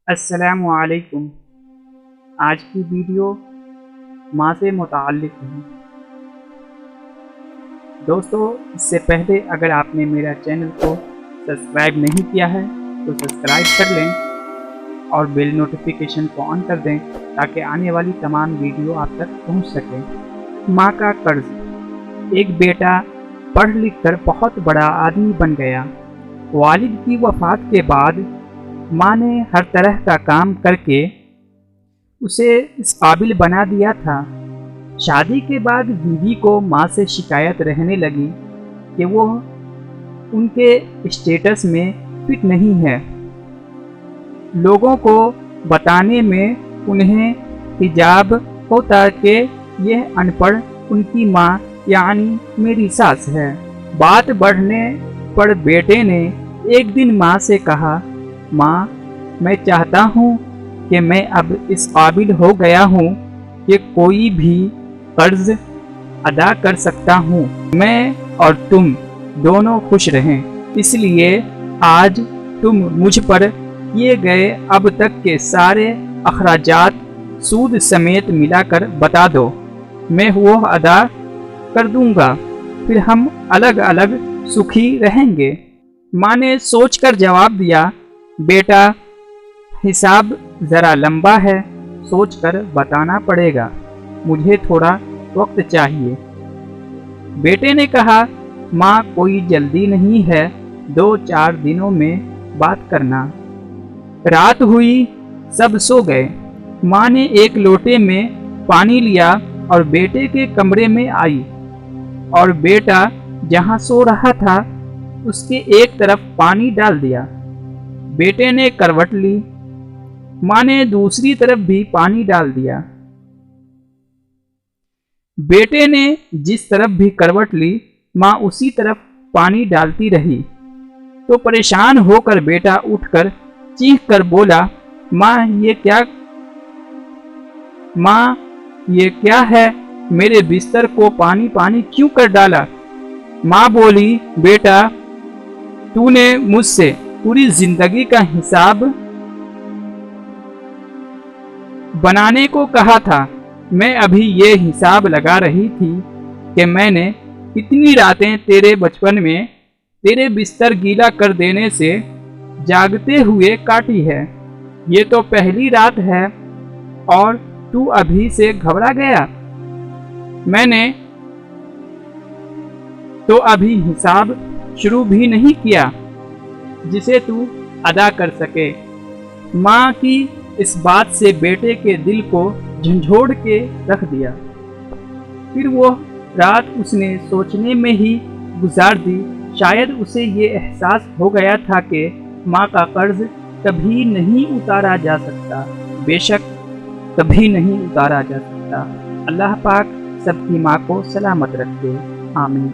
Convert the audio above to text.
السلام علیکم۔ آج کی ویڈیو ماں سے متعلق ہے۔ دوستو، اس سے پہلے اگر آپ نے میرا چینل کو سبسکرائب نہیں کیا ہے تو سبسکرائب کر لیں اور بیل نوٹیفیکیشن کو آن کر دیں تاکہ آنے والی تمام ویڈیو آپ تک پہنچ سکے۔ ماں کا قرض۔ ایک بیٹا پڑھ لکھ کر بہت بڑا آدمی بن گیا۔ والد کی وفات کے بعد ماں نے ہر طرح کا کام کر کے اسے اس قابل بنا دیا تھا۔ شادی کے بعد بیوی کو ماں سے شکایت رہنے لگی کہ وہ ان کے اسٹیٹس میں فٹ نہیں ہے۔ لوگوں کو بتانے میں انہیں حجاب ہوتا کہ یہ ان پڑھ ان کی ماں یعنی میری ساس ہے۔ بات بڑھنے پر بیٹے نے ایک دن ماں سے کہا، ماں، میں چاہتا ہوں کہ میں اب اس قابل ہو گیا ہوں کہ کوئی بھی قرض ادا کر سکتا ہوں۔ میں اور تم دونوں خوش رہیں، اس لیے آج تم مجھ پر کیے گئے اب تک کے سارے اخراجات سود سمیت ملا کر بتا دو، میں وہ ادا کر دوں گا، پھر ہم الگ الگ سکھی رہیں گے۔ ماں نے سوچ کر جواب دیا، بیٹا، حساب ذرا لمبا ہے، سوچ کر بتانا پڑے گا، مجھے تھوڑا وقت چاہیے۔ بیٹے نے کہا، ماں، کوئی جلدی نہیں ہے، 2-4 دنوں میں بات کرنا۔ رات ہوئی، سب سو گئے۔ ماں نے ایک لوٹے میں پانی لیا اور بیٹے کے کمرے میں آئی اور بیٹا جہاں سو رہا تھا اس کے ایک طرف پانی ڈال دیا۔ بیٹے نے کروٹ لی، ماں نے دوسری طرف بھی پانی ڈال دیا۔ بیٹے نے جس طرف بھی کروٹ لی، ماں اسی طرف پانی ڈالتی رہی تو پریشان ہو کر بیٹا اٹھ کر چیخ کر بولا، ماں یہ کیا ہے، میرے بستر کو پانی پانی کیوں کر ڈالا؟ ماں بولی، بیٹا، تو نے مجھ سے پوری زندگی کا حساب بنانے کو کہا تھا، میں ابھی یہ حساب لگا رہی تھی کہ میں نے کتنی راتیں تیرے بچپن میں تیرے بستر گیلا کر دینے سے جاگتے ہوئے کاٹی ہے۔ یہ تو پہلی رات ہے اور تو ابھی سے گھبرا گیا؟ میں نے تو ابھی حساب شروع بھی نہیں کیا جسے تو ادا کر سکے۔ ماں کی اس بات سے بیٹے کے دل کو جھنجھوڑ کے رکھ دیا۔ پھر وہ رات اس نے سوچنے میں ہی گزار دی۔ شاید اسے یہ احساس ہو گیا تھا کہ ماں کا قرض کبھی نہیں اتارا جا سکتا، بے شک کبھی نہیں اتارا جا سکتا۔ اللہ پاک سب کی ماں کو سلامت رکھے، آمین۔